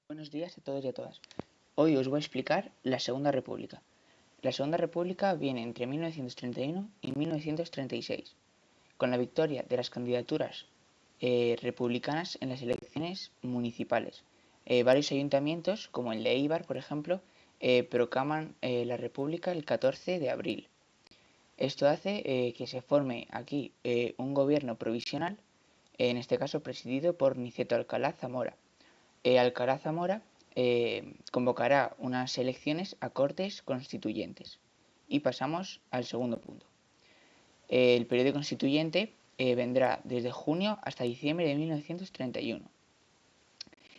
Buenos días a todos y a todas. Hoy os voy a explicar la Segunda República. La Segunda República viene entre 1931 y 1936, con la victoria de las candidaturas republicanas en las elecciones municipales. Varios ayuntamientos, como el de Eibar, por ejemplo, proclaman la República el 14 de abril. Esto hace que se forme aquí un gobierno provisional, en este caso presidido por Niceto Alcalá Zamora. Alcalá Zamora convocará unas elecciones a Cortes Constituyentes. Y pasamos al segundo punto. El periodo constituyente vendrá desde junio hasta diciembre de 1931.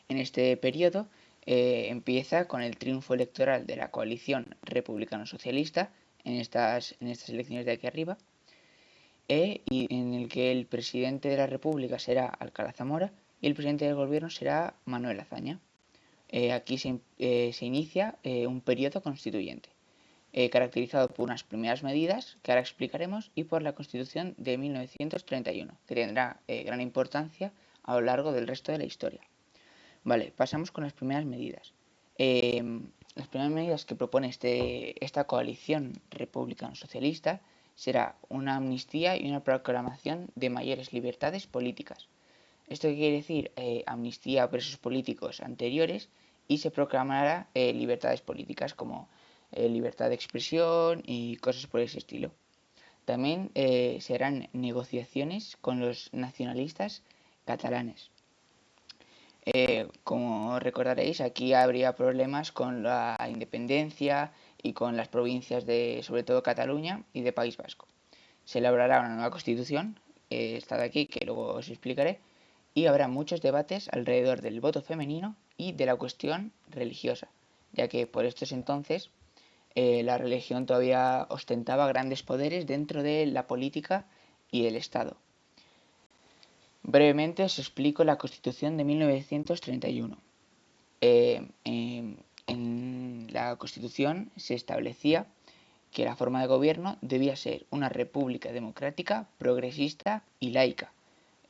En este periodo empieza con el triunfo electoral de la coalición republicano-socialista en estas elecciones de aquí arriba, y en el que el presidente de la República será Alcalá Zamora y el presidente del gobierno será Manuel Azaña. Aquí se inicia un periodo constituyente, caracterizado por unas primeras medidas que ahora explicaremos y por la Constitución de 1931, que tendrá gran importancia a lo largo del resto de la historia. Vale, pasamos con las primeras medidas. Las primeras medidas que propone esta coalición republicano-socialista será una amnistía y una proclamación de mayores libertades políticas. Esto quiere decir amnistía a presos políticos anteriores y se proclamará libertades políticas como libertad de expresión y cosas por ese estilo. También se harán negociaciones con los nacionalistas catalanes. Como recordaréis, aquí habría problemas con la independencia y con las provincias de, sobre todo, Cataluña y de País Vasco. Se elaborará una nueva constitución, esta de aquí, que luego os explicaré, y habrá muchos debates alrededor del voto femenino y de la cuestión religiosa, ya que por estos entonces la religión todavía ostentaba grandes poderes dentro de la política y del Estado. Brevemente os explico la Constitución de 1931. En la Constitución se establecía que la forma de gobierno debía ser una república democrática, progresista y laica.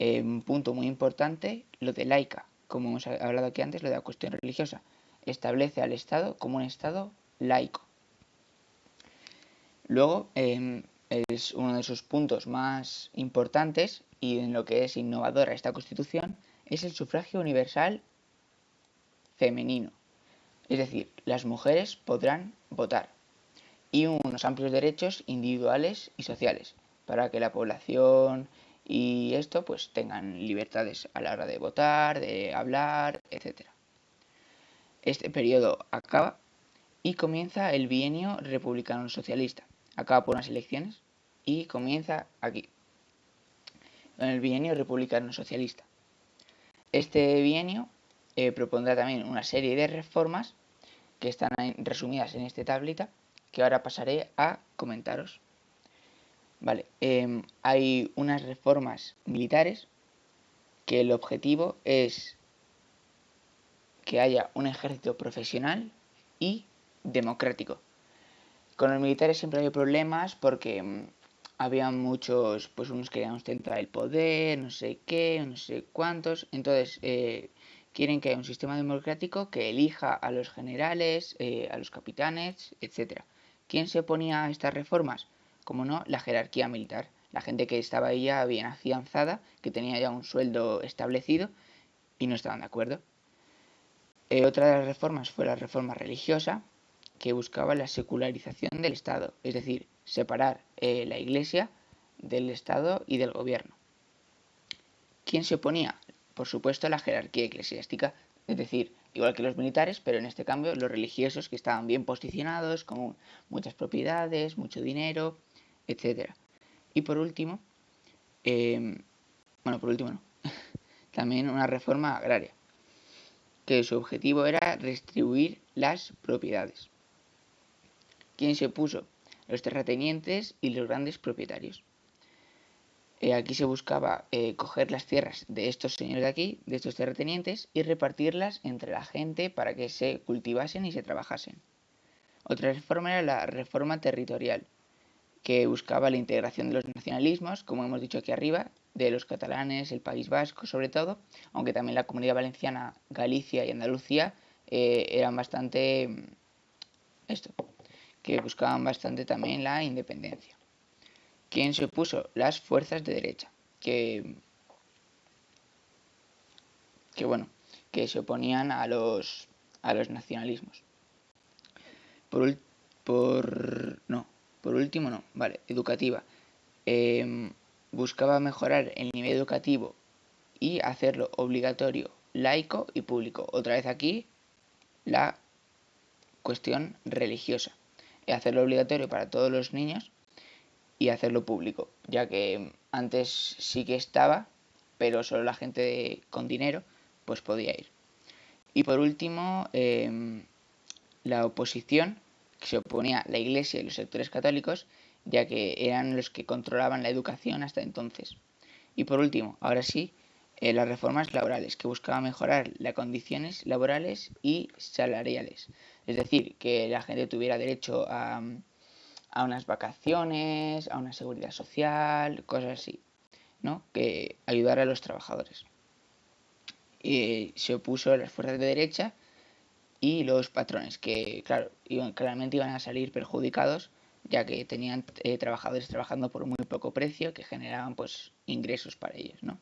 Un punto muy importante, lo de laica, como hemos hablado aquí antes, lo de la cuestión religiosa. Establece al Estado como un Estado laico. Luego, es uno de sus puntos más importantes y en lo que es innovadora esta Constitución, es el sufragio universal femenino. Es decir, las mujeres podrán votar y unos amplios derechos individuales y sociales para que la población y esto pues tengan libertades a la hora de votar, de hablar, etc. Este periodo acaba y comienza el bienio republicano-socialista. Acaba por unas elecciones y comienza aquí, en el bienio republicano-socialista. Este bienio propondrá también una serie de reformas que están resumidas en esta tablita que ahora pasaré a comentaros. Vale, hay unas reformas militares que el objetivo es que haya un ejército profesional y democrático. Con los militares siempre había problemas porque había muchos, pues unos querían ostentar el poder, no sé qué, no sé cuántos, entonces quieren que haya un sistema democrático que elija a los generales, a los capitanes, etc. ¿Quién se oponía a estas reformas? Como no, la jerarquía militar, la gente que estaba ahí ya bien afianzada, que tenía ya un sueldo establecido y no estaban de acuerdo. Otra de las reformas fue la reforma religiosa, que buscaba la secularización del Estado, es decir, separar la Iglesia del Estado y del gobierno. ¿Quién se oponía? Por supuesto, la jerarquía eclesiástica, es decir, igual que los militares, pero en este cambio los religiosos que estaban bien posicionados, con muchas propiedades, mucho dinero, etc. Y por último, también una reforma agraria, que su objetivo era redistribuir las propiedades. ¿Quién se opuso? Los terratenientes y los grandes propietarios. Aquí se buscaba coger las tierras de estos señores de aquí, de estos terratenientes, y repartirlas entre la gente para que se cultivasen y se trabajasen. Otra reforma era la reforma territorial, que buscaba la integración de los nacionalismos, como hemos dicho aquí arriba, de los catalanes, el País Vasco sobre todo, aunque también la Comunidad Valenciana, Galicia y Andalucía eran bastante que buscaban bastante también la independencia. ¿Quién se opuso? Las fuerzas de derecha, que bueno, que se oponían a los nacionalismos. Por último no, vale, educativa. Buscaba mejorar el nivel educativo y hacerlo obligatorio, laico y público. Otra vez aquí la cuestión religiosa. Hacerlo obligatorio para todos los niños y hacerlo público, ya que antes sí que estaba, pero solo la gente con dinero pues podía ir. Y por último, la oposición, que se oponía a la Iglesia y los sectores católicos, ya que eran los que controlaban la educación hasta entonces. Y por último, ahora sí, las reformas laborales, que buscaban mejorar las condiciones laborales y salariales. Es decir, que la gente tuviera derecho a unas vacaciones, a una seguridad social, cosas así, ¿no? Que ayudara a los trabajadores. Se opuso a las fuerzas de derecha y los patrones, que claro, claramente iban a salir perjudicados, ya que tenían trabajadores trabajando por muy poco precio que generaban pues ingresos para ellos, ¿no?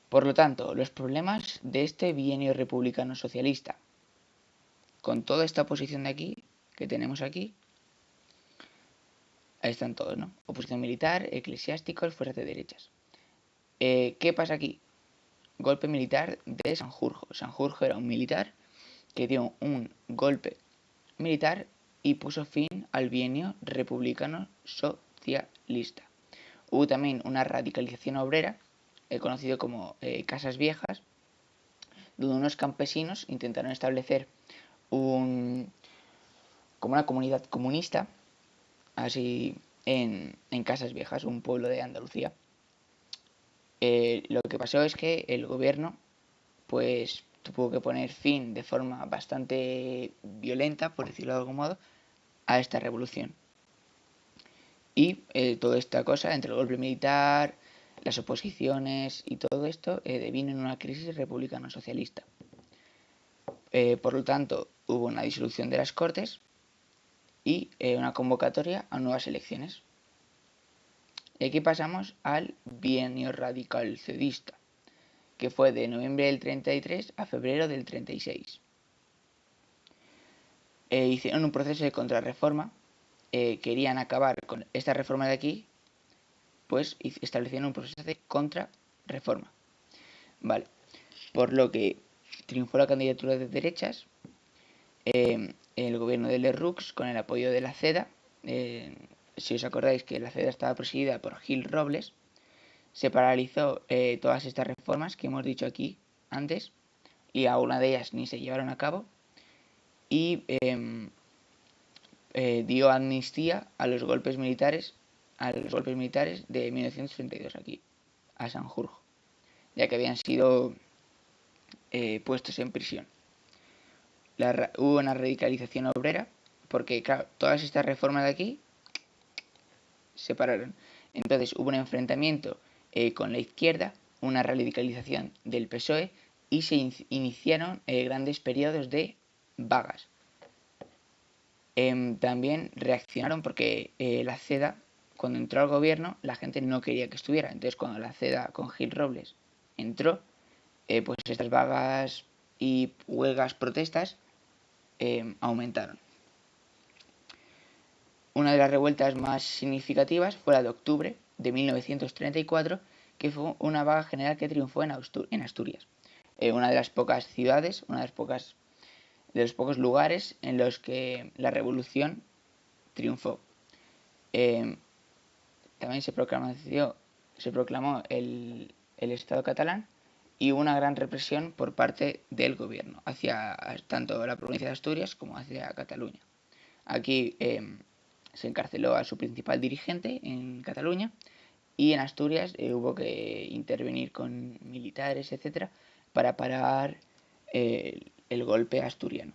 Por lo tanto, los problemas de este bienio republicano socialista, con toda esta oposición de aquí, que tenemos aquí, ahí están todos, ¿no? Oposición militar, eclesiásticos, fuerzas de derechas. ¿Qué pasa aquí? Golpe militar de Sanjurjo. Sanjurjo era un militar que dio un golpe militar y puso fin al bienio republicano socialista. Hubo también una radicalización obrera, conocido como casas viejas, donde unos campesinos intentaron establecer como una comunidad comunista, así en Casas Viejas, un pueblo de Andalucía. Lo que pasó es que el gobierno pues tuvo que poner fin de forma bastante violenta, por decirlo de algún modo, a esta revolución. Y toda esta cosa, entre el golpe militar, las oposiciones y todo esto, devino en una crisis republicano-socialista. Por lo tanto, hubo una disolución de las Cortes y una convocatoria a nuevas elecciones. Y aquí pasamos al bienio radical cedista, que fue de noviembre del 33 a febrero del 36. Hicieron un proceso de contrarreforma, querían acabar con esta reforma de aquí, pues establecieron un proceso de contrarreforma. Vale, por lo que triunfó la candidatura de derechas, el gobierno de Lerroux, con el apoyo de la CEDA, si os acordáis que la CEDA estaba presidida por Gil Robles, se paralizó todas estas reformas que hemos dicho aquí antes, y algunas de ellas ni se llevaron a cabo, y dio amnistía a los golpes militares de 1932 aquí, a Sanjurjo, ya que habían sido puestos en prisión. Hubo una radicalización obrera, porque claro, todas estas reformas de aquí se pararon. Entonces hubo un enfrentamiento con la izquierda, una radicalización del PSOE y se iniciaron grandes periodos de vagas. También reaccionaron porque la CEDA, cuando entró al gobierno, la gente no quería que estuviera. Entonces cuando la CEDA con Gil Robles entró, pues estas vagas y huelgas, protestas, aumentaron. Una de las revueltas más significativas fue la de octubre de 1934, que fue una vaga general que triunfó en Asturias, una de las pocas ciudades, de los pocos lugares en los que la revolución triunfó. También se proclamó el Estado catalán y hubo una gran represión por parte del gobierno hacia tanto la provincia de Asturias como hacia Cataluña. Aquí se encarceló a su principal dirigente en Cataluña y en Asturias hubo que intervenir con militares, etcétera, para parar el golpe asturiano.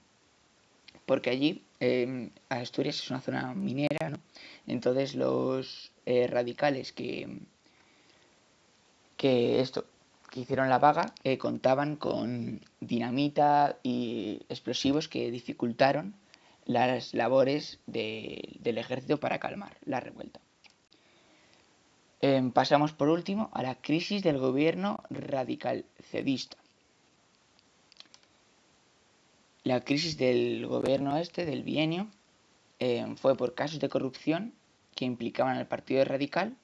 Porque allí Asturias es una zona minera, ¿no? Entonces los radicales que que hicieron la vaga contaban con dinamita y explosivos que dificultaron las labores del ejército para calmar la revuelta. Pasamos por último a la crisis del gobierno radical-cedista. La crisis del gobierno del bienio, fue por casos de corrupción que implicaban al Partido Radical.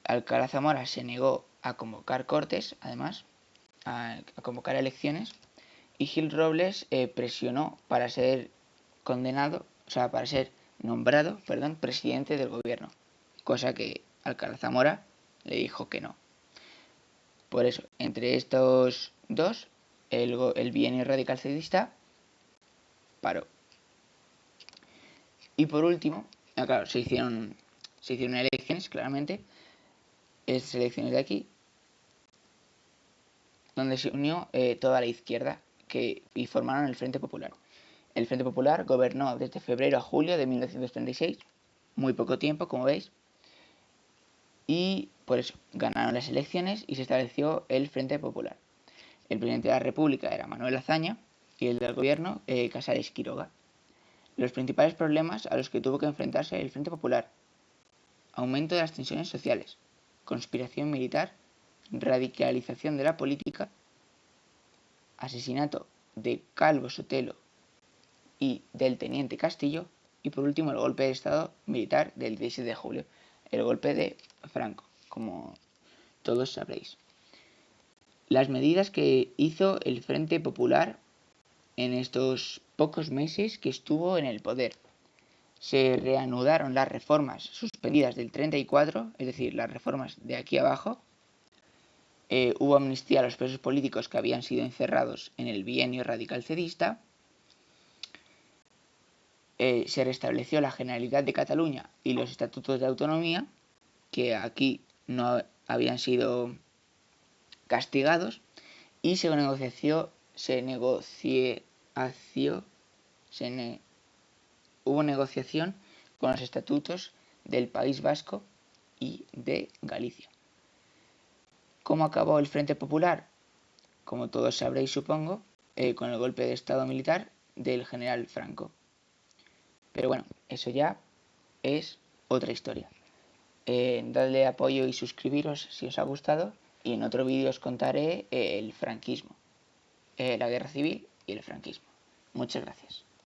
Alcalá Zamora se negó a convocar cortes, además, a convocar elecciones, y Gil Robles presionó para ser nombrado, presidente del gobierno, cosa que Alcalá Zamora le dijo que no. Por eso, entre estos dos, el bienio radical cedista paró. Y por último, claro, se hicieron elecciones, claramente, estas elecciones de aquí, donde se unió toda la izquierda y formaron el Frente Popular. El Frente Popular gobernó desde febrero a julio de 1936, muy poco tiempo, como veis, y por eso ganaron las elecciones y se estableció el Frente Popular. El presidente de la República era Manuel Azaña y el del gobierno Casares Quiroga. Los principales problemas a los que tuvo que enfrentarse el Frente Popular: aumento de las tensiones sociales, conspiración militar, radicalización de la política, asesinato de Calvo Sotelo y del teniente Castillo, y por último el golpe de estado militar del 16 de julio, el golpe de Franco, como todos sabréis. Las medidas que hizo el Frente Popular en estos pocos meses que estuvo en el poder: se reanudaron las reformas suspendidas del 34, es decir, las reformas de aquí abajo. Hubo amnistía a los presos políticos que habían sido encerrados en el bienio radical cedista. Se restableció la Generalidad de Cataluña y los estatutos de autonomía, que aquí no habían sido castigados, y hubo negociación con los estatutos del País Vasco y de Galicia. ¿Cómo acabó el Frente Popular? Como todos sabréis, supongo, con el golpe de estado militar del general Franco. Pero bueno, eso ya es otra historia. Dadle apoyo y suscribiros si os ha gustado, y en otro vídeo os contaré el franquismo, la guerra civil y el franquismo. Muchas gracias.